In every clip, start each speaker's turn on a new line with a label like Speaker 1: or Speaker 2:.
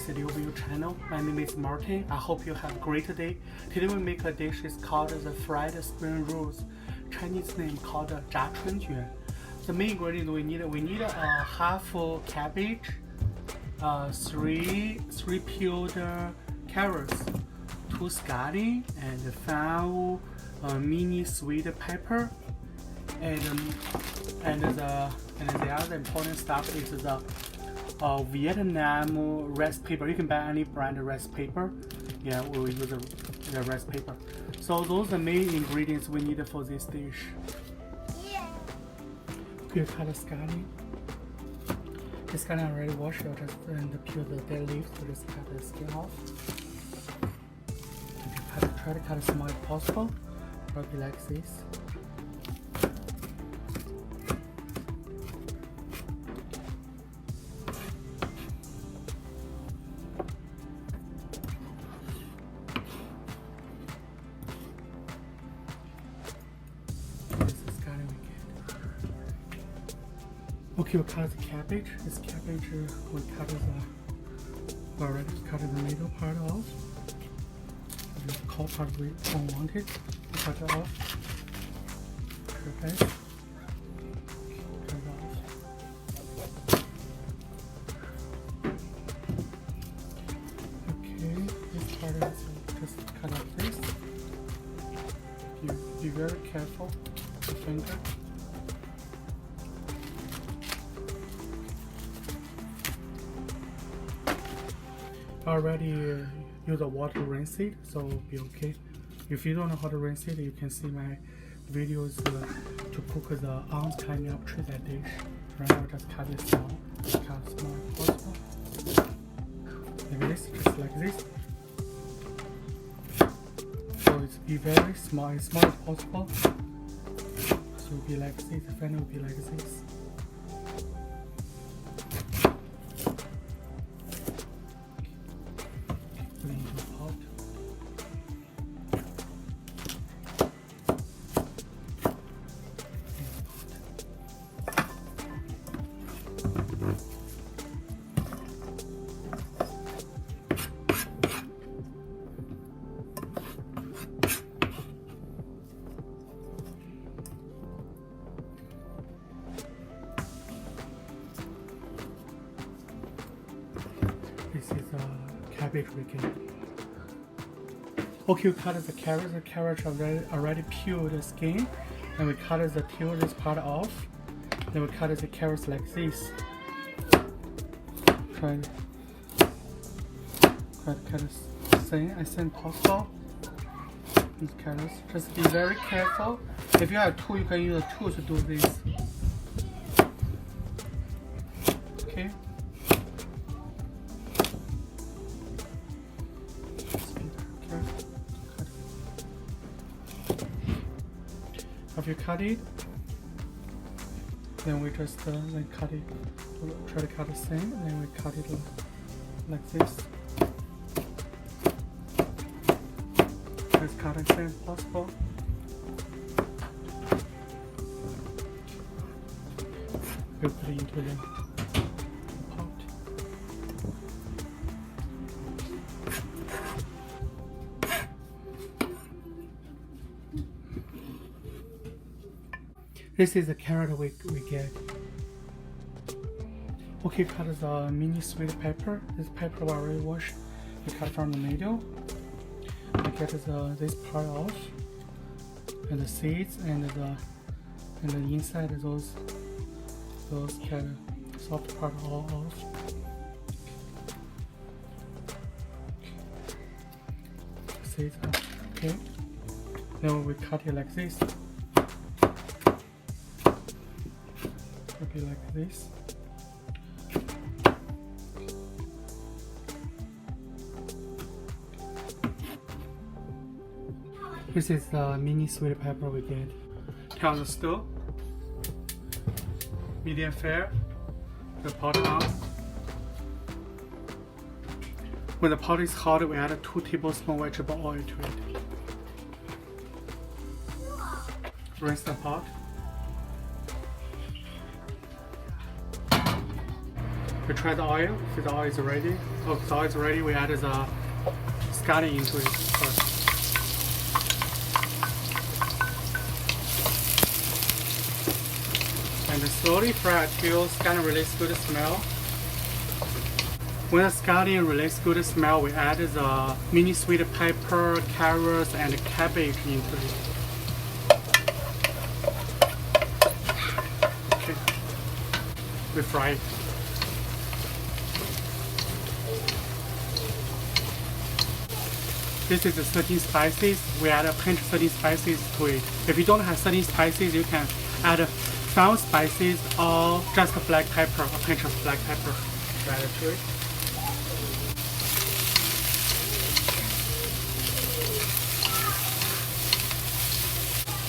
Speaker 1: Studio View channel. My name is Martin. I hope you have a great day. Today we make a dish is called the fried spring rolls. Chinese name called 炸春卷. The main ingredients we need a half cabbage, three peeled carrots, 2 scallions, and 5 mini sweet pepper, and the other important stuff is the Vietnam rice paper. You can buy any brand rice paper. Yeah, we will use the rice paper. So those are the main ingredients we need for this dish.
Speaker 2: Yeah.
Speaker 1: You cut the scallion. The scallion already washed. You just peel the dead leaves. So just cut the skin off. Try to cut as small as possible. Probably like this. Okay, we cut the cabbage. This cabbage we already cut the middle part off. The core part we don't want it. We cut it off. Okay. Cut it off. Okay, this part is just cut off this. Be very careful with the finger. Already use the water to rinse it, so it'll be okay. If you don't know how to rinse it, you can see my videos to cook the onion climbing up tree that dish. Right now, just cut it small, as small as possible. Like this, just like this. So it's be very small, as small as possible. So it'll be like this. The final will be like this. This is a cabbage we get. Okay, we cut the carrots. The carrots already peeled the skin, and we cut peel this part off. Then we cut the carrots like this. Try to cut as thin as possible. These carrots. Just be very careful. If you have a tool, you can use a tool to do this. Okay. After you cut it, then we just then cut it. Try to cut the same, and then we cut it like this. Just cut as thin as possible. We'll put it into the pot. This is the carrot we get. Okay, cut the mini sweet pepper. This pepper we already washed. We cut from the middle. We get this part off, and the seeds and the inside those kind of soft part all off. Seeds off. Okay. Then we cut it like this. Be like this. This is the mini sweet pepper we get. Turn on the stove. Medium flame. The pot on. When the pot is hot, we add 2 tablespoons vegetable oil to it. Rinse the pot. We try the oil. If the oil is ready, if the oil is ready, we add the scallion into it first. And slowly fry until scallion release good smell. When the scallion release good smell, we add the mini sweet pepper, carrots, and cabbage into it. Okay, we fry it. This is the 13 spices. We add a pinch of 13 spices to it. If you don't have 13 spices, you can add 5 spices or just black pepper, a pinch of black pepper. Add it to it.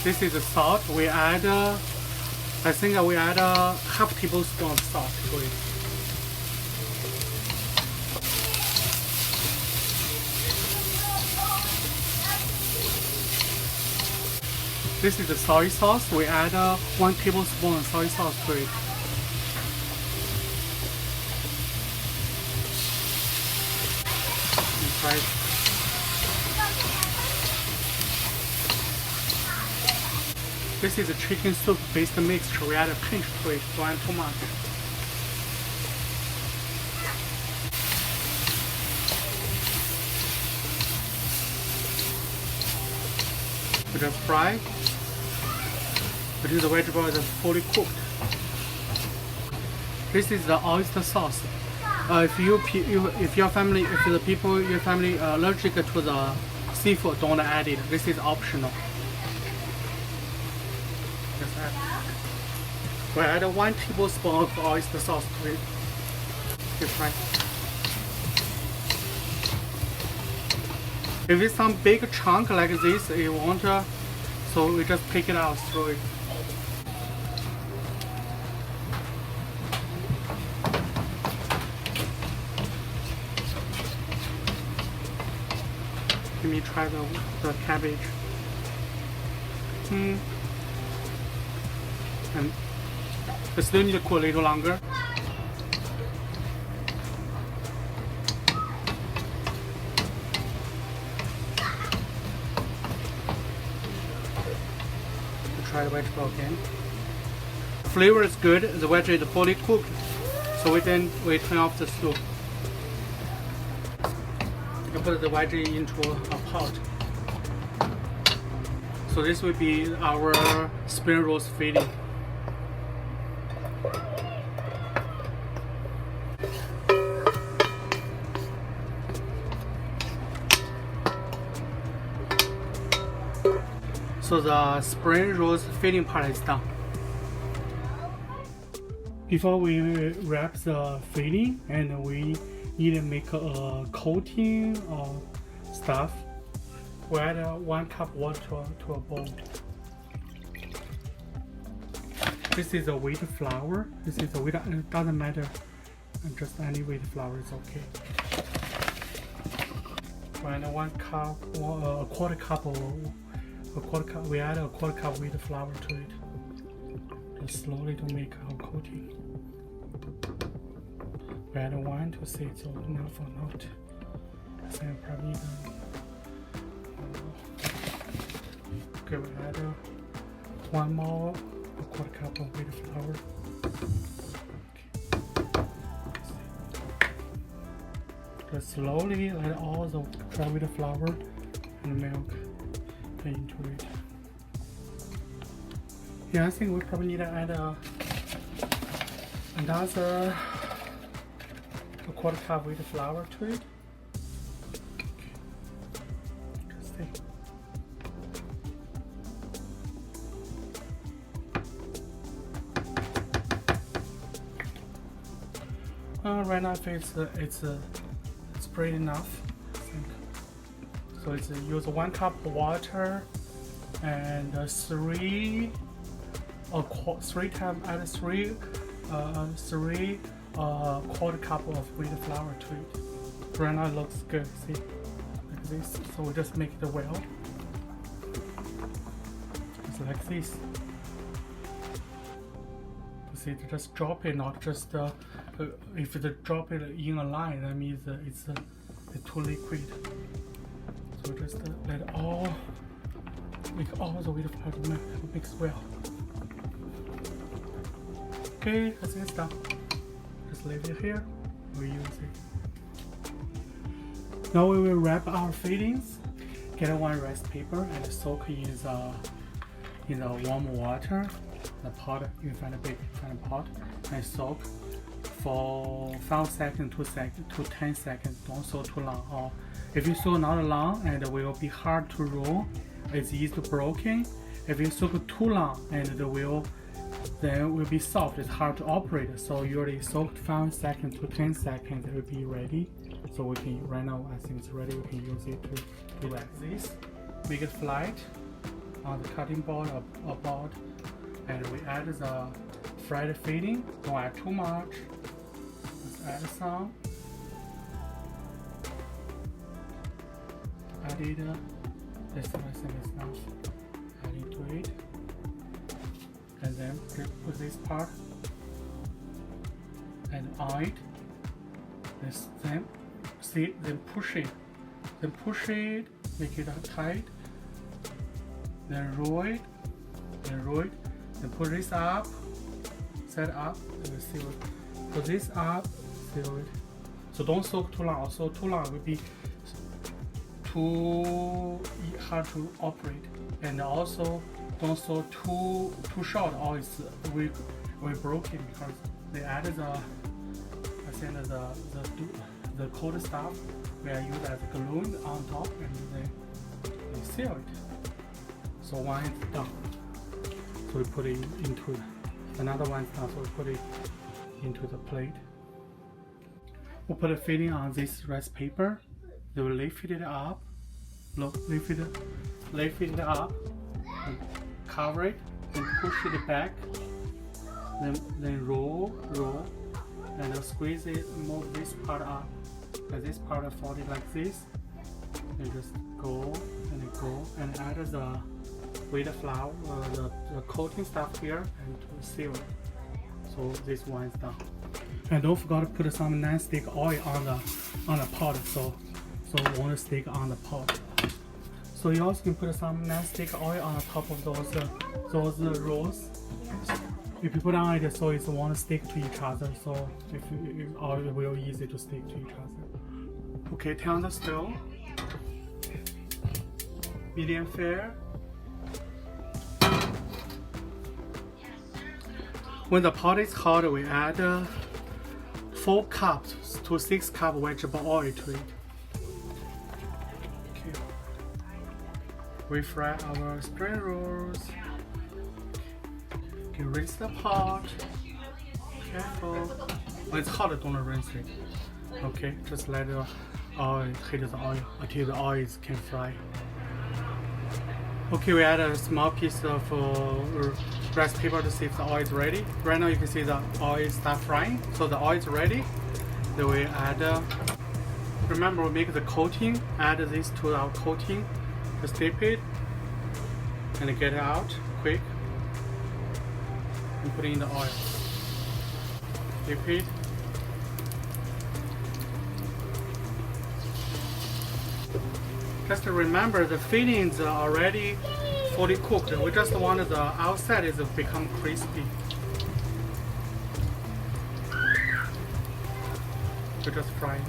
Speaker 1: This is the salt. We add, I think we add a half tablespoon of salt to it. This is the soy sauce. We add 1 tablespoon of soy sauce to it. And try it. This is a chicken soup based mixture. We add a pinch to it, don't add too much. We just fry until the vegetable is fully cooked. This is the oyster sauce. If your family allergic to the seafood, don't add it. This is optional. Just add. We add 1 tablespoon of oyster sauce to it. Just fry. If it's some big chunk like this, you want to, so we just pick it out through it. Let me try the cabbage. And it still need to cook a little longer. Try the vegetable again. Flavor is good. The veggie is fully cooked, so we turn off the stove. You can put the veggie into a pot. So this will be our spring rolls filling. So the spring rolls filling part is done. Before we wrap the filling, and we need to make a coating or stuff, we add 1 cup water to a bowl. This is a wheat flour. This is a wheat. It doesn't matter. Just any wheat flour is okay. We add 1 cup, a quarter cup. We add a quarter cup wheat flour to it. Just slowly to make our coating. We add 1 to see it's enough or not. I think I probably need okay, we add 1 more, a quarter cup of wheat flour. Okay. Just slowly add all the dry wheat flour and milk into it. Yeah, I think we probably need to add another a quarter cup wheat flour to it. Right now, it's pretty enough, I think. So it's use 1 cup of water and 3 quarter cup of wheat flour to it. Right now it looks good. See, like this. So we just make it well. It's like this. See, just drop it, not just if you drop it in a line, that means it's too liquid. So just let it all make all the way to mix well. Okay, I think it's done. Just leave it here. We use it. Now we will wrap our fillings. Get one rice paper and soak in the warm water. The pot, you find a big pot, and soak for 5 seconds to 10 seconds. Don't soak too long. Or if you soak not long, and it will be hard to roll, it's easy to broken. If you soak too long, and then it will be soft. It's hard to operate. So usually soak 5 seconds to 10 seconds, it will be ready. So we can right now, I think it's ready. We can use it to do like this. Make it flat on the cutting board or board. And we add the fried filling. Don't add too much. Let's add some. Add it. This I think is enough. Add it to it. And then put this part and on it. Then see, then push it. Then push it. Make it tight. Then roll it. Then roll it. Then put this up, set up, and seal it. Put this up, seal it. So don't soak too long. So too long will be too hard to operate. And also don't soak too short, or it's we broken because they added the cold stuff. We are used as glue on top, and they seal it. So one is done. So we put it into another one done, so we put it into the plate. We'll put a filling on this rice paper. Then we lift it up. Look, lift it up. And cover it. Then push it back. Then roll, and then squeeze it. Move this part up. And this part is folded like this. And just go and add the with the flour, the coating stuff here, and to seal it. So this one is done. And don't forget to put some non-stick oil on the pot, so it won't stick on the pot. So you also can put some non-stick oil on the top of those rolls. If you put on it, so it won't stick to each other. So oil will easy to stick to each other. Okay, turn on the stove. Medium fire. When the pot is hot, we add 4 cups to 6 cups vegetable oil to it. Okay. We fry our spring rolls. Okay, rinse the pot. Careful. When it's hot, don't rinse it. Okay, just let the oil hit the oil until the oil can fry. Okay, we add a small piece of rice paper to see if the oil is ready. Right now you can see the oil start frying, so the oil is ready. Then we add, remember we make the coating, add this to our coating, just dip it, and get it out quick, and put it in the oil. Dip it. Just remember the fillings are already fully cooked. We just want the outside is to become crispy. We just fry it.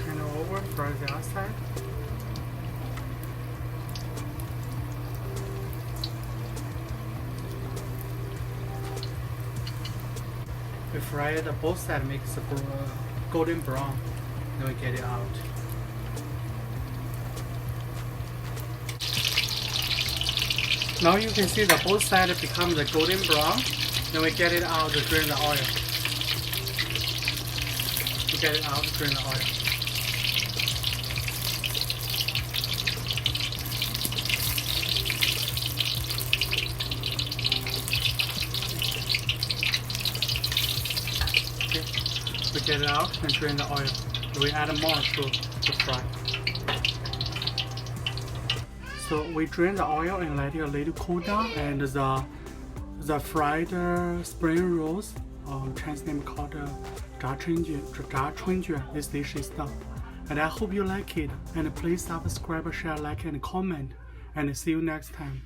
Speaker 1: Turn it over, fry the outside. We fry it both sides, makes a golden brown. Then we get it out. Now you can see that both sides become the golden brown. Then we get it out to drain the oil. We get it out to drain the oil. We get it out and drain the oil. We add more to fry. So we drain the oil and let it a little cool down, and the fried spring rolls, Chinese name called 炸春卷, this dish is done. And I hope you like it, and please subscribe, share, like, and comment, and see you next time.